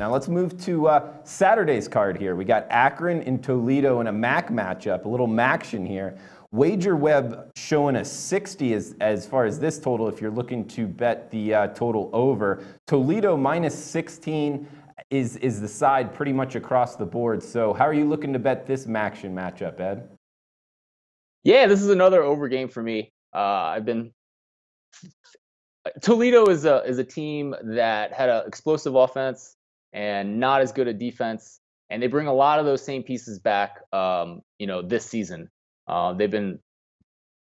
Now let's move to Saturday's card here. We got Akron and Toledo in a MAC matchup, a little MACtion here. Wager web showing a 60 as far as this total if you're looking to bet the total over. Toledo minus 16 is the side pretty much across the board. So how are you looking to bet this MACtion matchup, Ed? Yeah, this is another over game for me. Toledo is a team that had an explosive offense and not as good a defense, and they bring a lot of those same pieces back. This season, they've been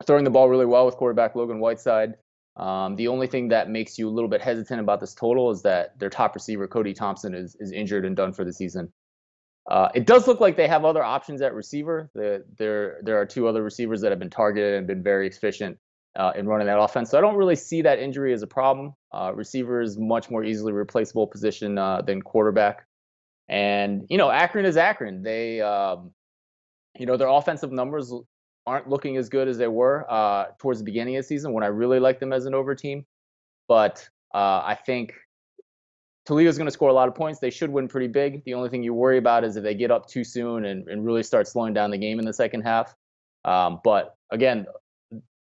throwing the ball really well with quarterback Logan Whiteside. The only thing that makes you a little bit hesitant about this total is that their top receiver Cody Thompson is injured and done for the season. It does look like they have other options at receiver. There are two other receivers that have been targeted and been very efficient in running that offense. So I don't really see that injury as a problem. Receiver is much more easily replaceable position than quarterback. And, Akron is Akron. They, their offensive numbers aren't looking as good as they were towards the beginning of the season when I really liked them as an over team. But I think Toledo's going to score a lot of points. They should win pretty big. The only thing you worry about is if they get up too soon and really start slowing down the game in the second half. But again,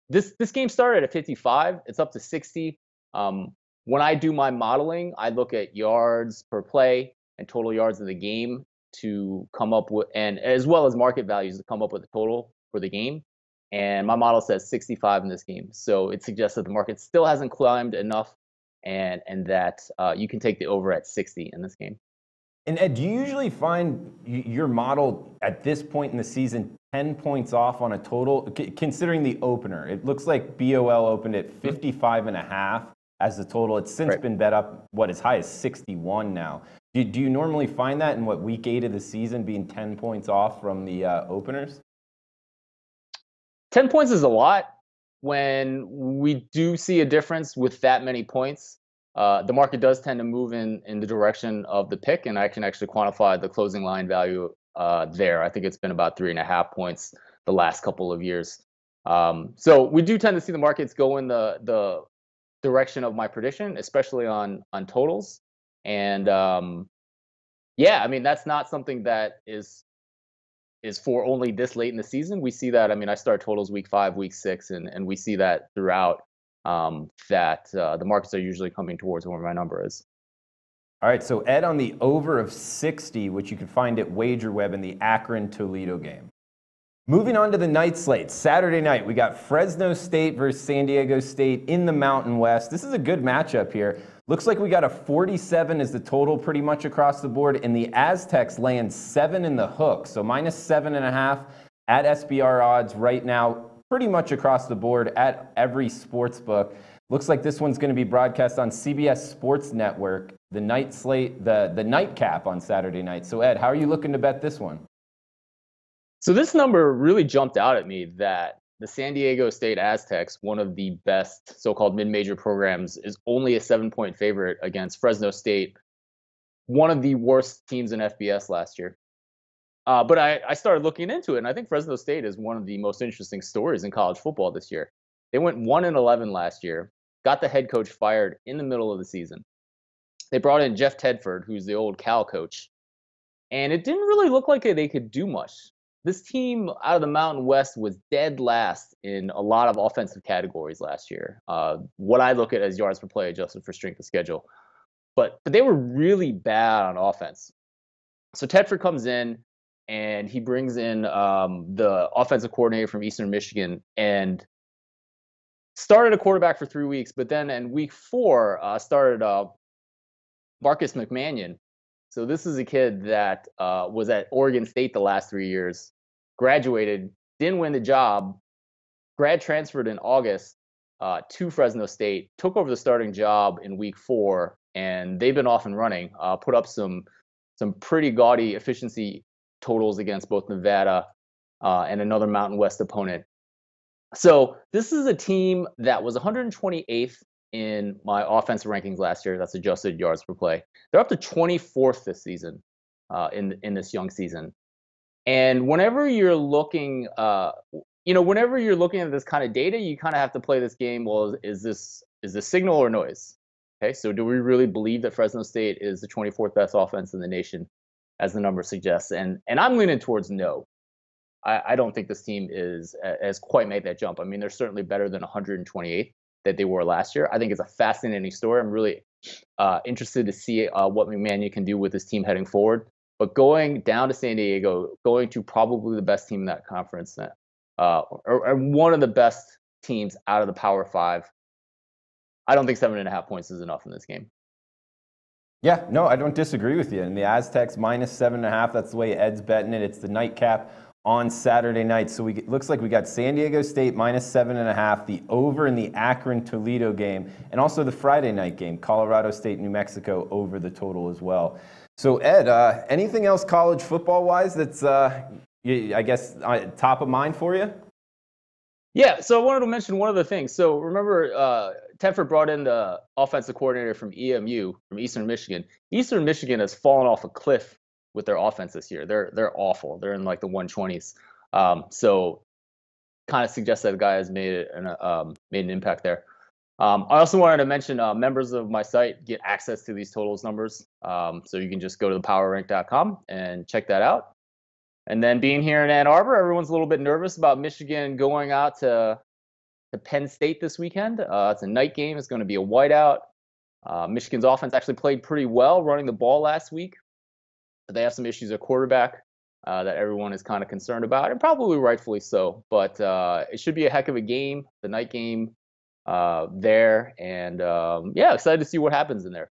this game started at 55. It's up to 60. When I do my modeling, I look at yards per play and total yards in the game to come up with, and as well as market values to come up with a total for the game. And my model says 65 in this game. So it suggests that the market still hasn't climbed enough and that you can take the over at 60 in this game. And Ed, do you usually find your model at this point in the season 10 points off on a total, considering the opener? It looks like BOL opened at 55.5 as the total. It's since been bet up, as high as 61 now. Do you normally find that in week 8 of the season being 10 points off from the openers? 10 points is a lot. When we do see a difference with that many points, the market does tend to move in the direction of the pick, and I can actually quantify the closing line value there. I think it's been about 3.5 points the last couple of years. So we do tend to see the markets go in the direction of my prediction, especially on totals. And that's not something that is for only this late in the season. We see that. I start totals week 5, week 6, and we see that throughout. The markets are usually coming towards where my number is. All right, so Ed on the over of 60, which you can find at WagerWeb in the Akron-Toledo game. Moving on to the night slate. Saturday night, we got Fresno State versus San Diego State in the Mountain West. This is a good matchup here. Looks like we got a 47 as the total pretty much across the board, and the Aztecs laying 7 in the hook. So minus 7.5 at SBR odds right now, pretty much across the board at every sports book. Looks like this one's going to be broadcast on CBS Sports Network, the night slate, the nightcap on Saturday night. So Ed, how are you looking to bet this one? So this number really jumped out at me, that the San Diego State Aztecs, one of the best so-called mid-major programs, is only a 7-point favorite against Fresno State, one of the worst teams in FBS last year. But I started looking into it, and I think Fresno State is one of the most interesting stories in college football this year. They went 1-11 last year, got the head coach fired in the middle of the season. They brought in Jeff Tedford, who's the old Cal coach, and it didn't really look like they could do much. This team out of the Mountain West was dead last in a lot of offensive categories last year. What I look at as yards per play adjusted for strength of schedule. But they were really bad on offense. So Tedford comes in, and he brings in the offensive coordinator from Eastern Michigan and started a quarterback for 3 weeks. But then in week 4, started Marcus McManion. So this is a kid that was at Oregon State the last 3 years, graduated, didn't win the job, grad transferred in August to Fresno State, took over the starting job in week 4, and they've been off and running, put up some pretty gaudy efficiency totals against both Nevada and another Mountain West opponent. So this is a team that was 128th in my offensive rankings last year. That's adjusted yards per play. They're up to 24th this season in this young season. And whenever you're looking, whenever you're looking at this kind of data, you kind of have to play this game. Well, is this signal or noise? Okay, so do we really believe that Fresno State is the 24th best offense in the nation, as the number suggests? And I'm leaning towards no. I don't think this team has quite made that jump. I mean, they're certainly better than 128th that they were last year. I think it's a fascinating story. I'm really interested to see what McMahon can do with this team heading forward. But going down to San Diego, going to probably the best team in that conference, or one of the best teams out of the Power Five, I don't think 7.5 points is enough in this game. Yeah, no, I don't disagree with you. And the Aztecs minus 7.5, that's the way Ed's betting it. It's the nightcap on Saturday night. So it looks like we got San Diego State minus 7.5, the over in the Akron Toledo game, and also the Friday night game, Colorado State, New Mexico, over the total as well. So Ed, anything else college football wise that's, I guess, top of mind for you? Yeah, so I wanted to mention one other thing. So remember, Tedford brought in the offensive coordinator from EMU, from Eastern Michigan. Eastern Michigan has fallen off a cliff with their offense this year. They're awful. They're in like the 120s. So kind of suggests that the guy has made an impact there. I also wanted to mention members of my site get access to these totals numbers. So you can just go to thepowerrank.com and check that out. And then being here in Ann Arbor, everyone's a little bit nervous about Michigan going out to Penn State this weekend. It's a night game. It's going to be a whiteout. Michigan's offense actually played pretty well running the ball last week. But they have some issues at quarterback that everyone is kind of concerned about, and probably rightfully so. But it should be a heck of a game, the night game there. And yeah, excited to see what happens in there.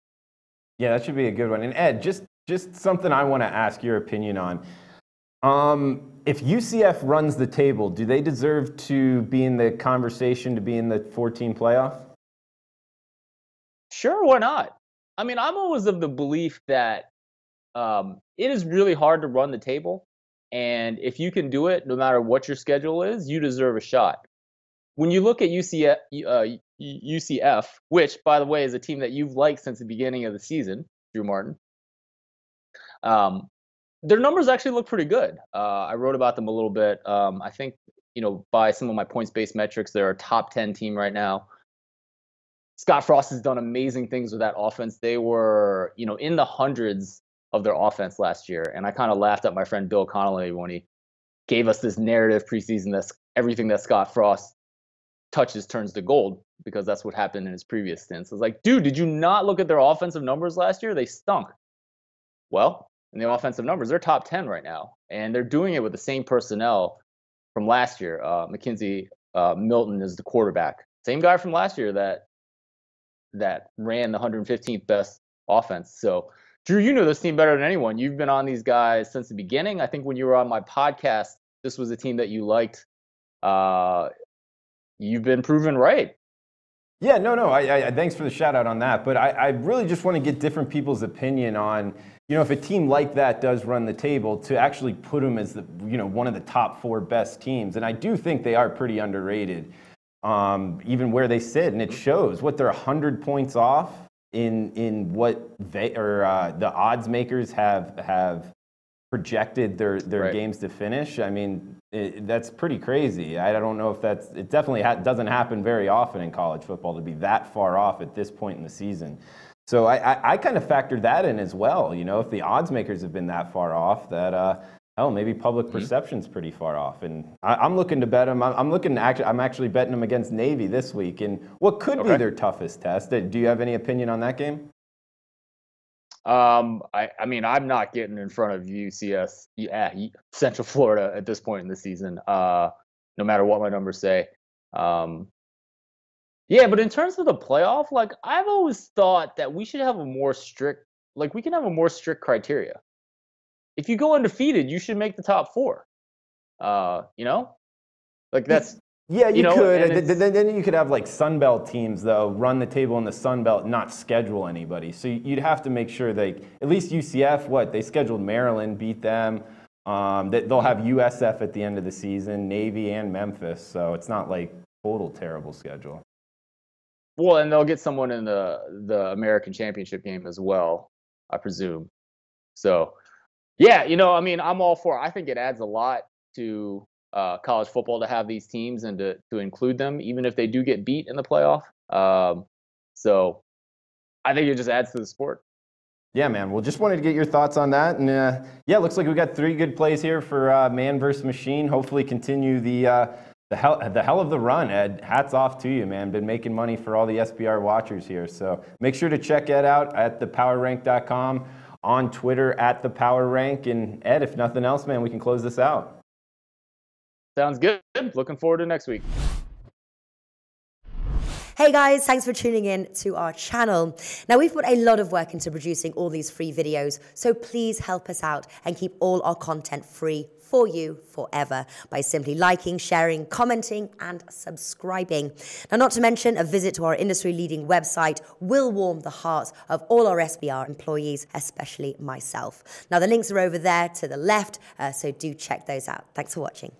Yeah, that should be a good one. And Ed, just something I want to ask your opinion on. If UCF runs the table, do they deserve to be in the conversation to be in the 14 playoff? Sure, why not? I mean, I'm always of the belief that it is really hard to run the table. And if you can do it, no matter what your schedule is, you deserve a shot. When you look at UCF, which, by the way, is a team that you've liked since the beginning of the season, Drew Martin, their numbers actually look pretty good. I wrote about them a little bit. I think, by some of my points-based metrics, they're a top 10 team right now. Scott Frost has done amazing things with that offense. They were, in the hundreds of their offense last year. And I kind of laughed at my friend Bill Connolly when he gave us this narrative preseason that everything that Scott Frost touches turns to gold, because that's what happened in his previous stints. I was like, dude, did you not look at their offensive numbers last year? They stunk. Well, in the offensive numbers, they're top 10 right now, and they're doing it with the same personnel from last year. McKenzie Milton is the quarterback, same guy from last year that ran the 115th best offense. So, Drew, you know this team better than anyone. You've been on these guys since the beginning. I think when you were on my podcast, this was a team that you liked. You've been proven right. Yeah, no. I thanks for the shout out on that. But I really just want to get different people's opinion on, if a team like that does run the table, to actually put them as one of the top 4 best teams. And I do think they are pretty underrated, even where they sit. And it shows what they're 100 points off in what they or the odds makers have projected their right. games to finish. I mean, that's pretty crazy. I don't know if it definitely doesn't happen very often in college football to be that far off at this point in the season. So I kind of factored that in as well. If the odds makers have been that far off, that maybe public perception's pretty far off. And I'm looking to bet them. I'm actually betting them against Navy this week in what could be their toughest test. Do you have any opinion on that game? I mean, I'm not getting in front of UCS, Central Florida at this point in the season, no matter what my numbers say. Yeah, but in terms of the playoff, I've always thought that we should have a more strict criteria. If you go undefeated, you should make the top 4. That's. Yeah, you could. Then you could have Sun Belt teams, though, run the table in the Sun Belt, not schedule anybody. So you'd have to make sure at least UCF, they scheduled Maryland, beat them. They'll have USF at the end of the season, Navy and Memphis. So it's not total terrible schedule. Well, and they'll get someone in the American Championship game as well, I presume. So, yeah, I'm all for it. I think it adds a lot to college football to have these teams and to include them, even if they do get beat in the playoff. So I think it just adds to the sport. Yeah, man. Well, just wanted to get your thoughts on that. And yeah, looks like we got 3 good plays here for man versus machine. Hopefully continue the hell of the run, Ed. Hats off to you, man. Been making money for all the SBR watchers here. So make sure to check Ed out at thepowerrank.com, on Twitter at thepowerrank. And Ed, if nothing else, man, we can close this out. Sounds good. Looking forward to next week. Hey guys, thanks for tuning in to our channel. Now, we've put a lot of work into producing all these free videos, so please help us out and keep all our content free for you forever by simply liking, sharing, commenting, and subscribing. Now, not to mention, a visit to our industry-leading website will warm the hearts of all our SBR employees, especially myself. Now, the links are over there to the left, so do check those out. Thanks for watching.